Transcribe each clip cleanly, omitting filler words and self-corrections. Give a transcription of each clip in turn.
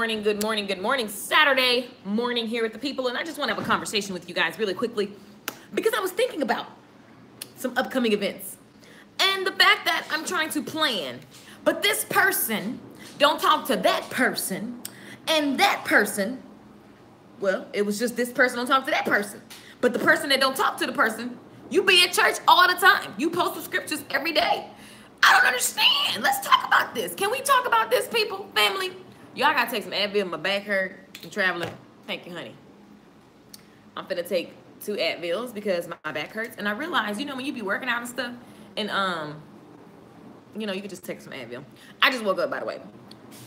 morning, good morning, good morning. Saturday morning here with the people, and I just want to have a conversation with you guys really quickly because I was thinking about some upcoming events and the fact that I'm trying to plan, but this person don't talk to that person, and that person, well, it was just this person don't talk to that person, but the person that don't talk to the person, you be at church all the time. You post the scriptures every day. I don't understand. Let's talk about this. Can we talk about this, people, family? Y'all gotta take some Advil. My back hurt. I'm traveling. Thank you, honey. I'm finna take 2 Advils because my back hurts. And I realize, you know, when you be working out and stuff, and you know, you could just take some Advil. I just woke up, by the way.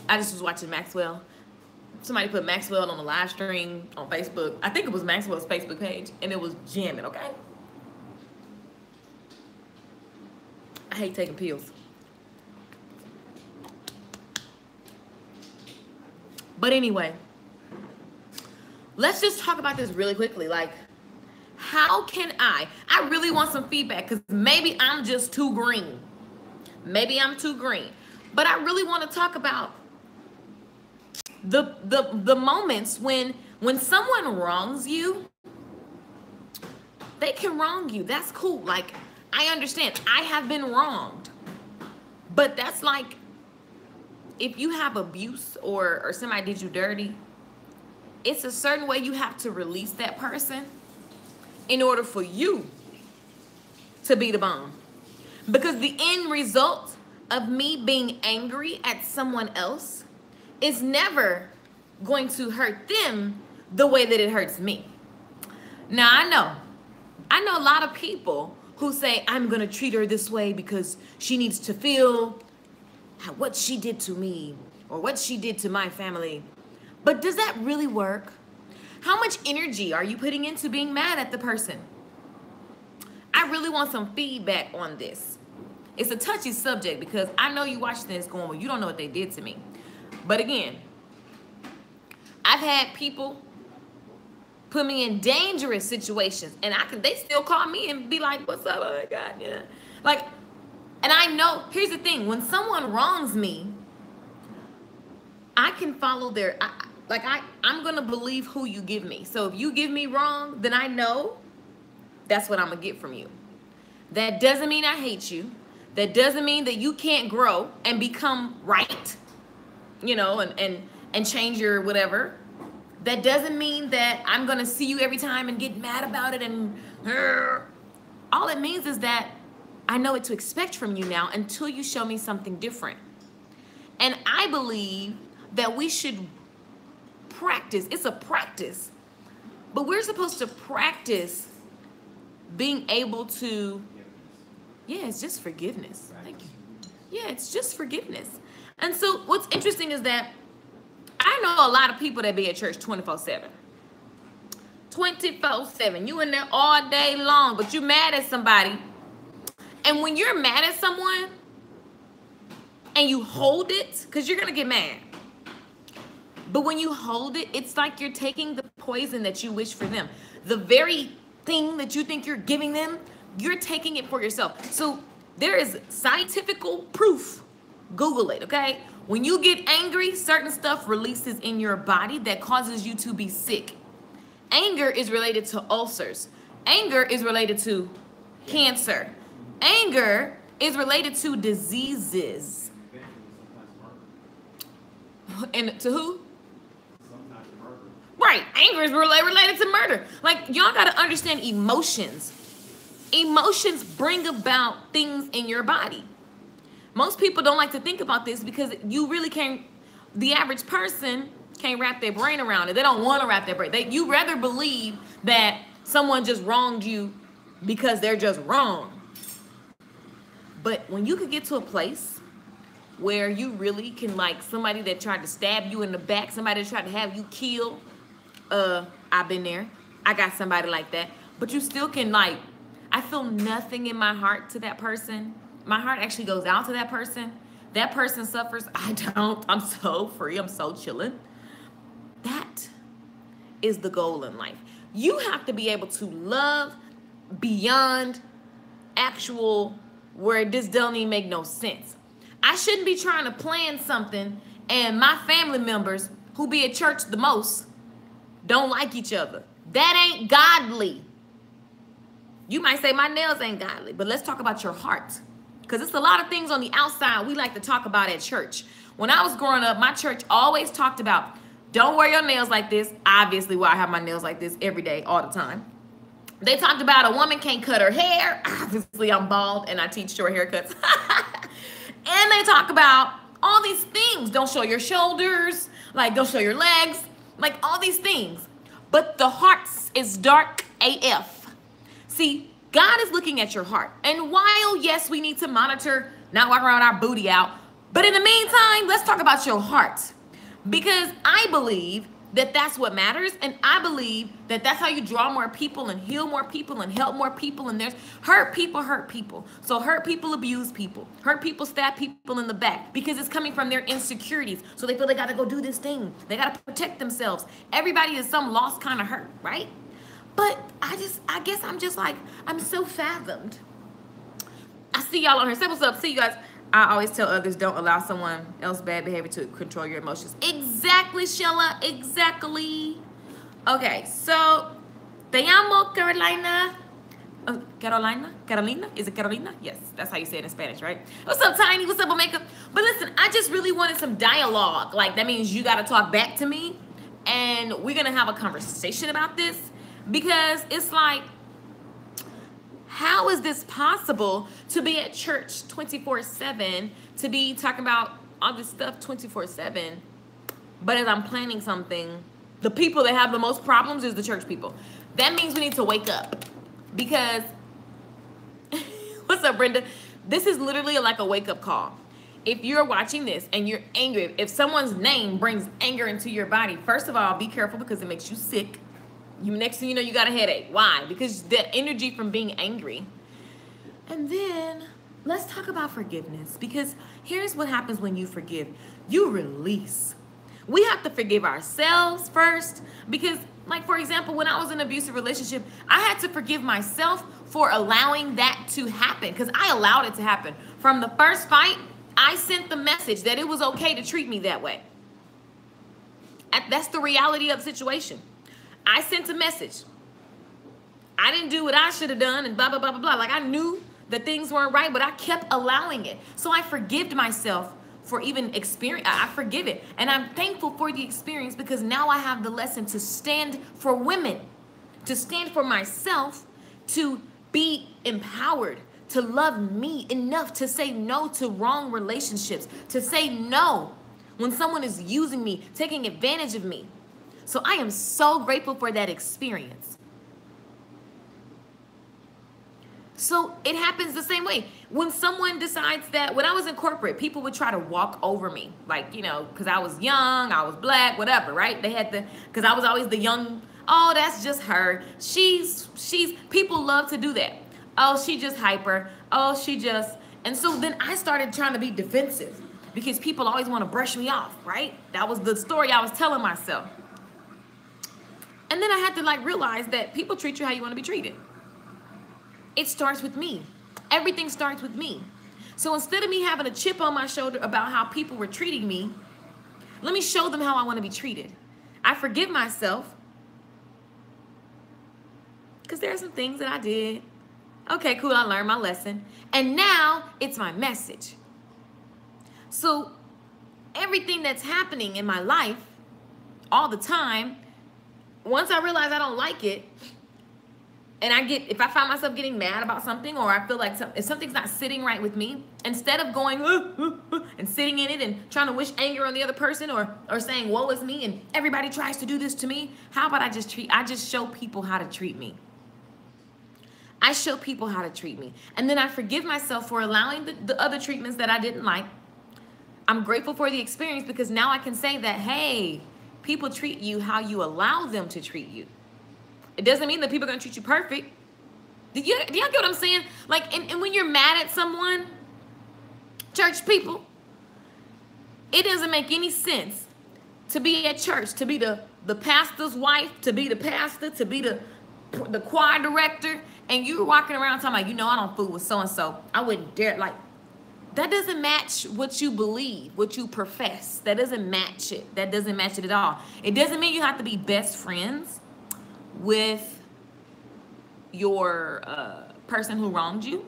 I just was watching Maxwell. Somebody put Maxwell on a live stream on Facebook. I think it was Maxwell's Facebook page, and it was jamming, okay? I hate taking pills. But anyway, let's just talk about this really quickly. Like, how can I really want some feedback because maybe I'm just too green. Maybe I'm too green. But I really want to talk about the moments when someone wrongs you. They can wrong you. That's cool. Like, I understand. I have been wronged. But that's like, if you have abuse or somebody did you dirty, it's a certain way you have to release that person in order for you to be the bomb. Because the end result of me being angry at someone else is never going to hurt them the way that it hurts me. Now, I know a lot of people who say, I'm going to treat her this way because she needs to feel what she did to me or what she did to my family. But does that really work? How much energy are you putting into being mad at the person? I really want some feedback on this. It's a touchy subject because I know you watching this going, well, you don't know what they did to me. But again, I've had people put me in dangerous situations, and they still call me and be like, what's up? Oh my God, yeah. Like, and I know, here's the thing, when someone wrongs me, I can follow I'm gonna believe who you give me. So if you give me wrong, then I know that's what I'm gonna get from you. That doesn't mean I hate you. That doesn't mean that you can't grow and become right, you know, and change your whatever. That doesn't mean that I'm going to see you every time and get mad about it. And all it means is that I know what to expect from you now until you show me something different. And I believe that we should practice. It's a practice. But we're supposed to practice being able to, yeah, it's just forgiveness. Thank you. Yeah, it's just forgiveness. And so what's interesting is that I know a lot of people that be at church 24/7. 24/7. You in there all day long, but you mad at somebody. And when you're mad at someone and you hold it, because you're going to get mad. But when you hold it, it's like you're taking the poison that you wish for them. The very thing that you think you're giving them, you're taking it for yourself. So there is scientific proof. Google it, okay? When you get angry, certain stuff releases in your body that causes you to be sick. Anger is related to ulcers. Anger is related to cancer. Anger is related to diseases. And to who? Right. Anger is related to murder. Like, y'all got to understand emotions. Emotions bring about things in your body. Most people don't like to think about this because you really can't, the average person can't wrap their brain around it. They don't want to wrap their brain. You rather believe that someone just wronged you because they're just wrong. But when you could get to a place where you really can, like, somebody that tried to stab you in the back, somebody that tried to have you killed, I've been there. I got somebody like that. But you still can, like, I feel nothing in my heart to that person. My heart actually goes out to that person. That person suffers. I don't. I'm so free. I'm so chilling. That is the goal in life. You have to be able to love beyond actual where this don't even make no sense. I shouldn't be trying to plan something and my family members who be at church the most don't like each other. That ain't godly. You might say my nails ain't godly, but let's talk about your heart. Because it's a lot of things on the outside we like to talk about at church. When I was growing up, my church always talked about, don't wear your nails like this. Obviously, why I have my nails like this every day, all the time. They talked about a woman can't cut her hair. Obviously, I'm bald and I teach short haircuts. And they talk about all these things. Don't show your shoulders. Like, don't show your legs. Like, all these things. But the heart is dark AF. See, God is looking at your heart. And while, yes, we need to monitor, not walk around our booty out, but in the meantime, let's talk about your heart. Because I believe that that's what matters. And I believe that that's how you draw more people and heal more people and help more people. And there's hurt people. So hurt people abuse people. Hurt people stab people in the back because it's coming from their insecurities. So they feel they got to go do this thing. They got to protect themselves. Everybody is some lost kind of hurt, right? But I guess I'm just like, I'm so fathomed. I see y'all on here. Say what's up. See you guys. I always tell others, don't allow someone else's bad behavior to control your emotions. Exactly, Sheila. Exactly. Okay, so te amo, Carolina. Carolina? Is it Carolina? Yes, that's how you say it in Spanish, right? What's up, Tiny? What's up, Omega? But listen, I just really wanted some dialogue. Like, that means you got to talk back to me, and we're going to have a conversation about this, because it's like, how is this possible to be at church 24/7, to be talking about all this stuff 24/7, but as I'm planning something, the people that have the most problems is the church people. That means we need to wake up, because, what's up, Brenda? This is literally like a wake-up call. If you're watching this and you're angry, if someone's name brings anger into your body, first of all, be careful because it makes you sick. Next thing you know, you got a headache. Why? Because the energy from being angry. And then let's talk about forgiveness, because here's what happens when you forgive. You release. We have to forgive ourselves first, because, like, for example, when I was in an abusive relationship, I had to forgive myself for allowing that to happen, because I allowed it to happen. From the first fight, I sent the message that it was okay to treat me that way. That's the reality of the situation. I sent a message. I didn't do what I should have done and blah, blah, blah, blah, blah. Like, I knew that things weren't right, but I kept allowing it. So I forgave myself for even experience. I forgive it. And I'm thankful for the experience, because now I have the lesson to stand for women, to stand for myself, to be empowered, to love me enough to say no to wrong relationships, to say no when someone is using me, taking advantage of me. So I am so grateful for that experience. So it happens the same way. When someone decides that, when I was in corporate, people would try to walk over me. Like, you know, because I was young, I was black, whatever, right? They had because I was always the young, oh, that's just her. People love to do that. Oh, she just hyper. Oh, and so then I started trying to be defensive, because people always want to brush me off, right? That was the story I was telling myself. And then I had to, like, realize that people treat you how you want to be treated. It starts with me. Everything starts with me. So instead of me having a chip on my shoulder about how people were treating me, let me show them how I want to be treated. I forgive myself, because there are some things that I did. Okay, cool, I learned my lesson. And now it's my message. So everything that's happening in my life all the time, once I realize I don't like it, and if I find myself getting mad about something, or I feel like if something's not sitting right with me, instead of going and sitting in it and trying to wish anger on the other person, or saying woe is me and everybody tries to do this to me, how about I just show people how to treat me. I show people how to treat me. And then I forgive myself for allowing the other treatments that I didn't like. I'm grateful for the experience, because now I can say that, hey, people treat you how you allow them to treat you. It doesn't mean that people are going to treat you perfect. Do y'all get what I'm saying? Like, and when you're mad at someone, church people, it doesn't make any sense to be at church, to be the pastor's wife, to be the pastor, to be the choir director, and you're walking around talking about, I don't fool with so-and-so. I wouldn't dare, like, that doesn't match what you believe, what you profess. That doesn't match it. That doesn't match it at all. It doesn't mean you have to be best friends with your person who wronged you.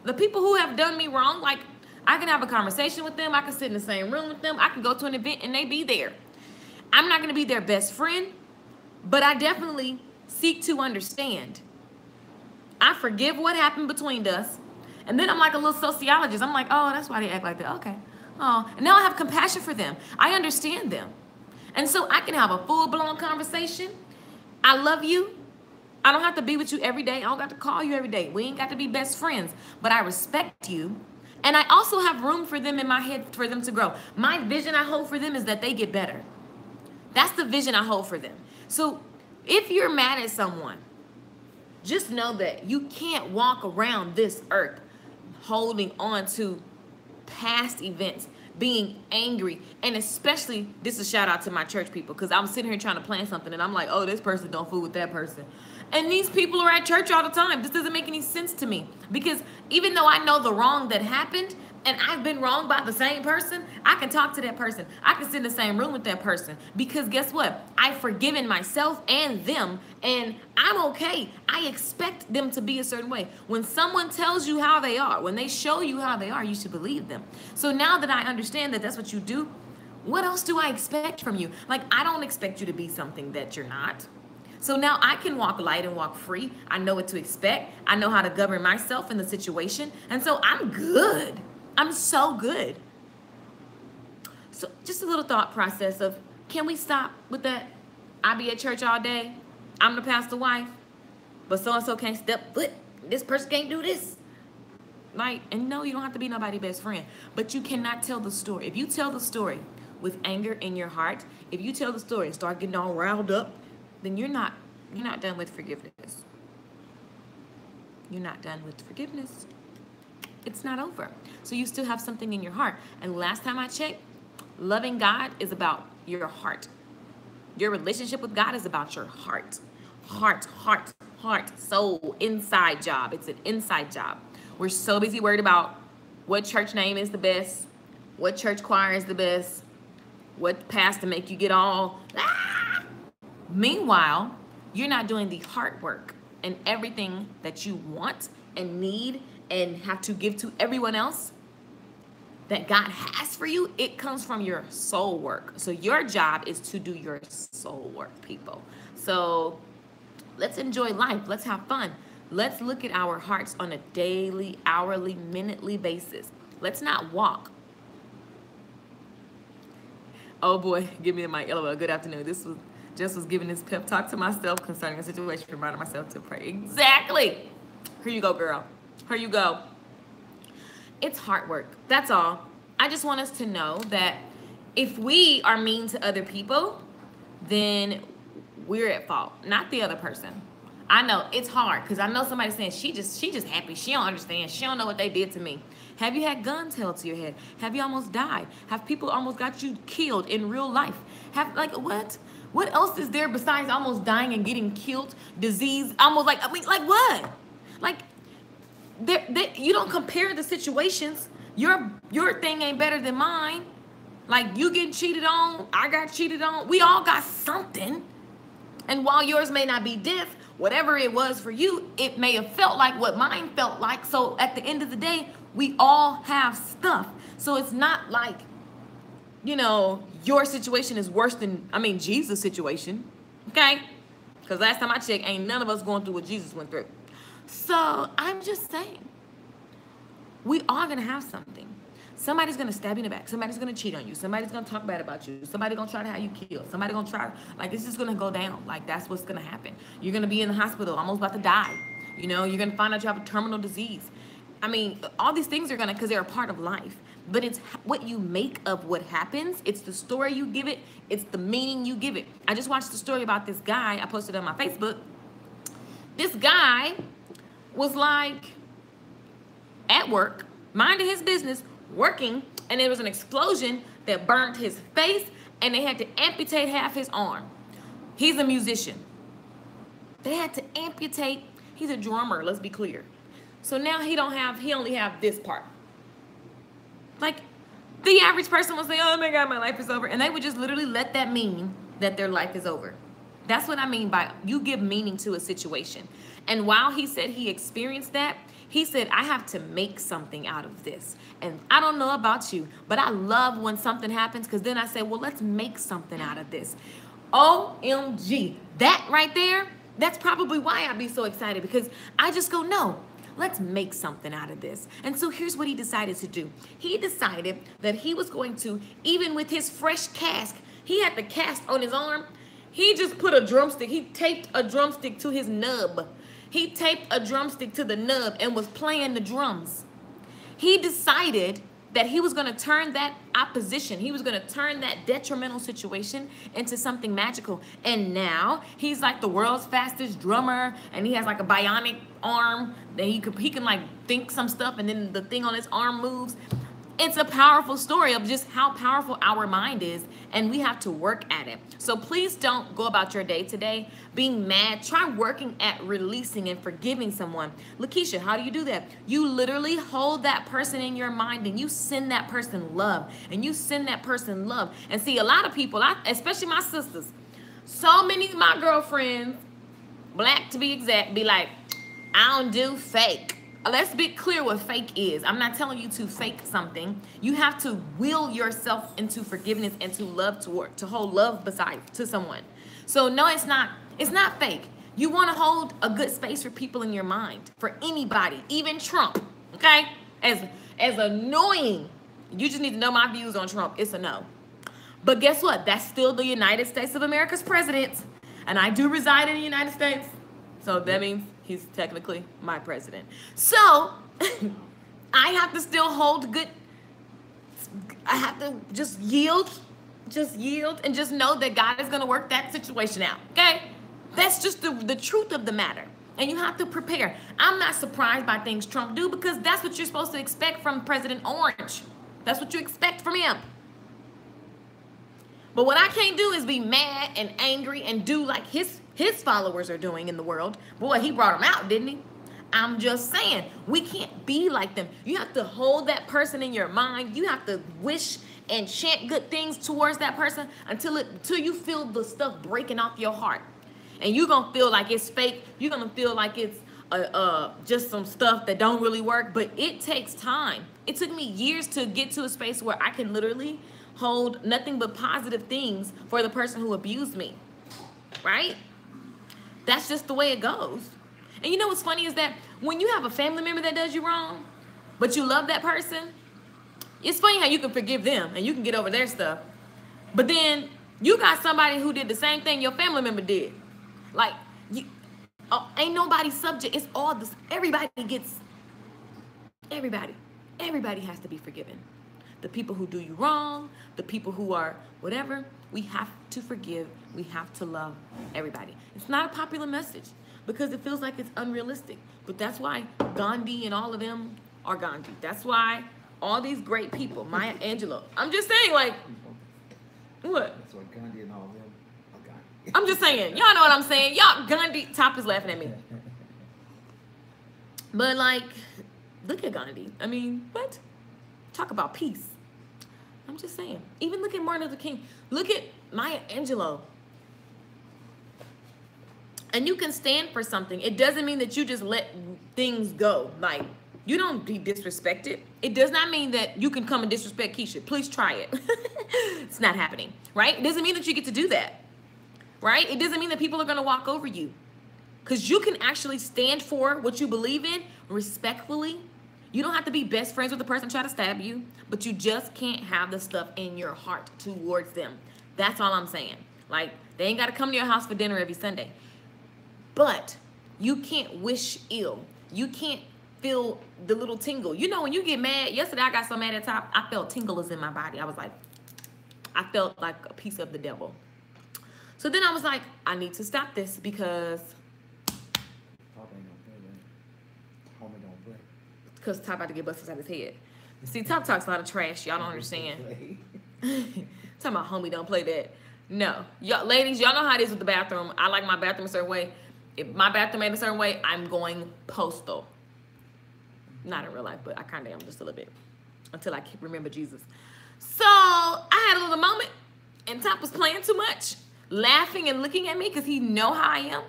The people who have done me wrong, like, I can have a conversation with them. I can sit in the same room with them. I can go to an event and they be there. I'm not going to be their best friend, but I definitely seek to understand. I forgive what happened between us. And then I'm like a little sociologist. I'm like, oh, that's why they act like that. Okay. Oh, and now I have compassion for them. I understand them. And so I can have a full-blown conversation. I love you. I don't have to be with you every day. I don't got to call you every day. We ain't got to be best friends. But I respect you. And I also have room for them in my head for them to grow. My vision I hold for them is that they get better. That's the vision I hold for them. So if you're mad at someone, just know that you can't walk around this earth holding on to past events, being angry. And especially, this is a shout out to my church people, because I'm sitting here trying to plan something and I'm like, oh, this person don't fool with that person. And these people are at church all the time. This doesn't make any sense to me, because even though I know the wrong that happened and I've been wronged by the same person, I can talk to that person. I can sit in the same room with that person, because guess what? I've forgiven myself and them, and I'm okay. I expect them to be a certain way. When someone tells you how they are, when they show you how they are, you should believe them. So now that I understand that that's what you do, what else do I expect from you? Like, I don't expect you to be something that you're not. So now I can walk light and walk free. I know what to expect. I know how to govern myself in the situation. And so I'm good. I'm so good. So just a little thought process of, can we stop with that? I be at church all day. I'm the pastor wife, but so-and-so can't step foot. This person can't do this. Like, and no, you don't have to be nobody's best friend, but you cannot tell the story. If you tell the story with anger in your heart, if you tell the story and start getting all riled up, then you're not done with forgiveness. You're not done with forgiveness. It's not over. So you still have something in your heart. And last time I checked, loving God is about your heart. Your relationship with God is about your heart. Heart, soul, inside job. It's an inside job. We're so busy worried about what church name is the best, what church choir is the best, what pastor make you get all, Meanwhile, you're not doing the hard work, and everything that you want and need and have to give to everyone else that God has for you, it comes from your soul work. So your job is to do your soul work, people. So let's enjoy life. Let's have fun. Let's look at our hearts on a daily, hourly, minutely basis. Let's not walk. Oh boy, give me the mic. LOL. Good afternoon. Just was giving this pep talk to myself concerning a situation, reminding myself to pray. Exactly. Here you go, girl. Here you go. It's hard work. That's all. I just want us to know that if we are mean to other people, then we're at fault, not the other person. I know it's hard, because I know somebody's saying she just happy. She don't understand. She don't know what they did to me. Have you had guns held to your head? Have you almost died? Have people almost got you killed in real life? Have, like, what? What else is there besides almost dying and getting killed? Disease, almost like what? Like, you don't compare the situations. Your thing ain't better than mine. Like, you getting cheated on, I got cheated on. We all got something. And while yours may not be death, whatever it was for you, it may have felt like what mine felt like. So at the end of the day, we all have stuff. So it's not like, your situation is worse than, Jesus' situation, okay? Because last time I checked, ain't none of us going through what Jesus went through. So I'm just saying, we are going to have something. Somebody's going to stab you in the back. Somebody's going to cheat on you. Somebody's going to talk bad about you. Somebody's going to try to have you killed. Somebody's going to try, like, it's just going to go down. Like, that's what's going to happen. You're going to be in the hospital, almost about to die. You're going to find out you have a terminal disease. All these things are going to, because they're a part of life. But it's what you make of what happens. It's the story you give it. It's the meaning you give it. I just watched the story about this guy. I posted it on my Facebook. This guy was like at work, minding his business, working, and there was an explosion that burnt his face, and they had to amputate half his arm. He's a musician. They had to amputate. He's a drummer, let's be clear. So now he only have this part. Like, the average person will say, oh my God, my life is over. And they would just literally let that mean that their life is over. That's what I mean by you give meaning to a situation. And while he said he experienced that, he said, I have to make something out of this. And I don't know about you, but I love when something happens, because then I say, well, let's make something out of this. OMG. That right there, that's probably why I be so excited, because I just go, no, let's make something out of this. And so here's what he decided to do. He decided that he was going to, even with his fresh cast, he had the cast on his arm. He just put a drumstick. He taped a drumstick to his nub. He taped a drumstick to the nub and was playing the drums. He decided that he was going to turn that opposition, he was going to turn that detrimental situation into something magical. And now he's like the world's fastest drummer, and he has like a bionic arm that he can like think some stuff, and then the thing on his arm moves. It's a powerful story of just how powerful our mind is, and we have to work at it. So please don't go about your day today being mad. Try working at releasing and forgiving someone. Lakeisha, how do you do that? You literally hold that person in your mind, and you send that person love, and you send that person love. And see, a lot of people, especially my sisters, so many of my girlfriends, black to be exact, be like, I don't do fake. Let's be clear what fake is. I'm not telling you to fake something. You have to will yourself into forgiveness and to love to hold love beside to someone. So no, it's not fake. You want to hold a good space for people in your mind, for anybody, even Trump. Okay? As annoying. You just need to know my views on Trump. It's a no. But guess what? That's still the United States of America's president. And I do reside in the United States. So that means he's technically my president. So I have to still hold good. I have to just yield and just know that God is going to work that situation out. Okay? That's just the truth of the matter. And you have to prepare. I'm not surprised by things Trump do, because that's what you're supposed to expect from President Orange. That's what you expect from him. But what I can't do is be mad and angry and do like his followers are doing in the world. Boy, he brought them out, didn't he? I'm just saying, we can't be like them. You have to hold that person in your mind. You have to wish and chant good things towards that person until you feel the stuff breaking off your heart. And you're going to feel like it's fake. You're going to feel like it's just some stuff that don't really work. But it takes time. It took me years to get to a space where I can literally hold nothing but positive things for the person who abused me. Right? That's just the way it goes. And you know what's funny is that when you have a family member that does you wrong, but you love that person, it's funny how you can forgive them and you can get over their stuff. But then you got somebody who did the same thing your family member did. Like, ain't nobody subject. It's all this. Everybody has to be forgiven. The people who do you wrong, the people who are whatever, we have to forgive. We have to love everybody. It's not a popular message because it feels like it's unrealistic. But that's why Gandhi and all of them are Gandhi. That's why all these great people, Maya Angelou. I'm just saying, like, what? That's why Gandhi and all of them are Gandhi. I'm just saying. Y'all know what I'm saying. Y'all, Gandhi, Top is laughing at me. But, like, look at Gandhi. I mean, what? Talk about peace. I'm just saying. Even look at Martin Luther King. Look at Maya Angelou. And you can stand for something. It doesn't mean that you just let things go. Like, you don't be disrespected. It does not mean that you can come and disrespect Keisha. Please try it. It's not happening, right? It doesn't mean that you get to do that, right? It doesn't mean that people are going to walk over you. Because you can actually stand for what you believe in respectfully. You don't have to be best friends with the person trying to stab you, but you just can't have the stuff in your heart towards them. That's all I'm saying. Like, they ain't got to come to your house for dinner every Sunday. But you can't wish ill. You can't feel the little tingle. You know, when you get mad, yesterday I got so mad at Top, I felt tinglers in my body. I was like, I felt like a piece of the devil. So then I was like, I need to stop this because Top about to get busted out of his head. See, Top talks a lot of trash. Y'all don't understand. Talking about homie don't play that. No. Y'all, ladies, y'all know how it is with the bathroom. I like my bathroom a certain way. If my bathroom ain't a certain way, I'm going postal. Not in real life, but I kind of am just a little bit. until I remember Jesus. So I had a little moment, and Top was playing too much, laughing and looking at me because he know how I am.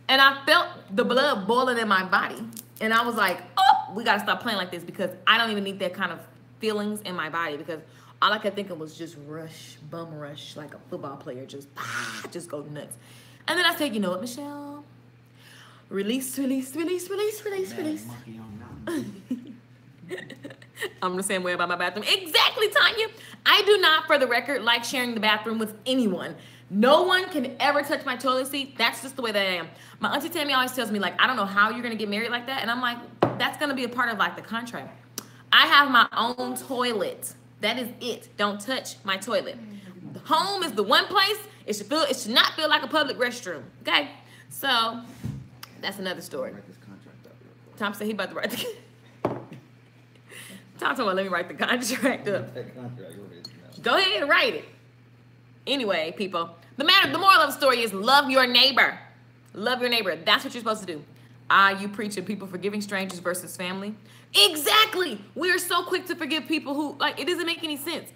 And I felt the blood boiling in my body. And I was like, oh, we got to stop playing like this because I don't even need that kind of feelings in my body because all I could think of was just rush, bum rush, like a football player, just go nuts. And then I said, you know what, Michelle? Release, release, release, release, release, release. I'm the same way about my bathroom. Exactly, Tanya. I do not, for the record, like sharing the bathroom with anyone. No one can ever touch my toilet seat. That's just the way that I am. My auntie Tammy always tells me, like, I don't know how you're going to get married like that. And I'm like, that's going to be a part of, like, the contract. I have my own toilet. That is it. Don't touch my toilet. The home is the one place. It should not feel like a public restroom. Okay? So, that's another story. Write this contract up real quick. Tom said he about to write the... Tom told me, let me write the contract up. That contract, go ahead. Go ahead and write it. Anyway, people, the moral of the story is love your neighbor. Love your neighbor. That's what you're supposed to do. You preaching people forgiving strangers versus family. Exactly. We are so quick to forgive people who, like, it doesn't make any sense.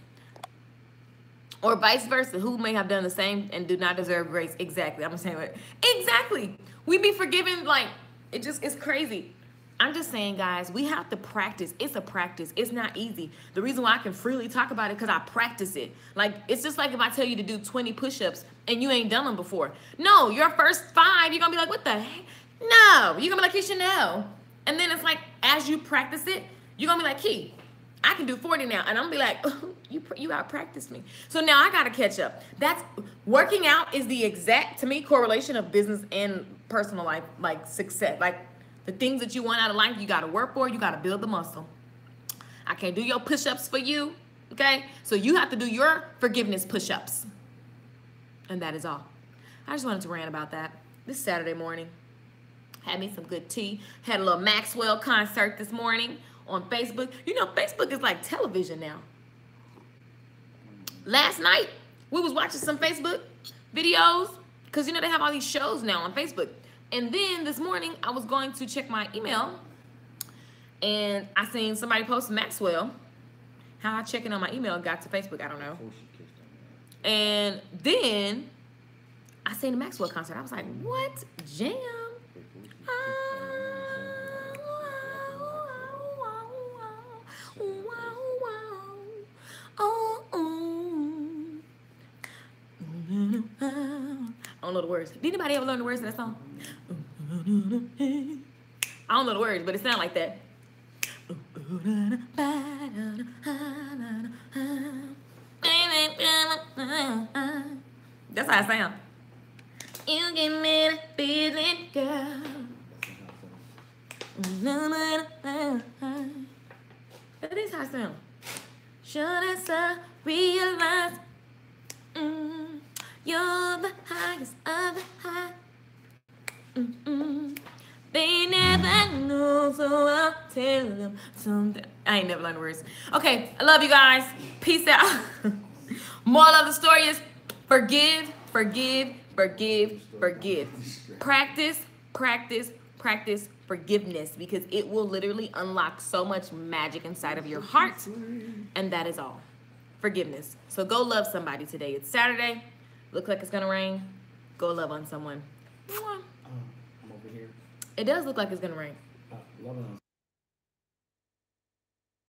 Or vice versa, who may have done the same and do not deserve grace. Exactly. I'm the same way. Exactly. We be forgiving, like, it's crazy. I'm just saying, guys, we have to practice. It's a practice. It's not easy. The reason why I can freely talk about it because I practice it. Like, it's just like if I tell you to do 20 push-ups and you ain't done them before. No, your first 5, you're going to be like, what the heck? No. You're going to be like, you should know. And then it's like, as you practice it, you're going to be like, Key, I can do 40 now. And I'm going to be like, oh, you out-practiced me. So now I got to catch up. That's, working out is the exact, to me, correlation of business and personal life, like success. Like, the things that you want out of life, you got to work for. You got to build the muscle. I can't do your push-ups for you, okay? So you have to do your forgiveness push-ups. And that is all. I just wanted to rant about that. This Saturday morning, had me some good tea. Had a little Maxwell concert this morning on Facebook. You know, Facebook is like television now. Last night, we was watching some Facebook videos because, you know, they have all these shows now on Facebook. And then this morning, I was going to check my email, and I seen somebody post Maxwell. How I checking on my email got to Facebook, I don't know. And then I seen the Maxwell concert. I was like, what? Jam? I don't know the words. Did anybody ever learn the words of that song? I don't know the words, but it sounds like that. That's how it sounds. You give me the feeling, girl. That is how it sounds. Should I realize you're the highest of the high? They never know, so I'll tell them something. I ain't never learned words. Okay, I love you guys. Peace out. Moral of the story is forgive, forgive, forgive, forgive. Practice, practice, practice forgiveness because it will literally unlock so much magic inside of your heart. And that is all. Forgiveness. So go love somebody today. It's Saturday. Looks like it's going to rain. Go love on someone. I'm over here. It does look like it's going to rain. Love on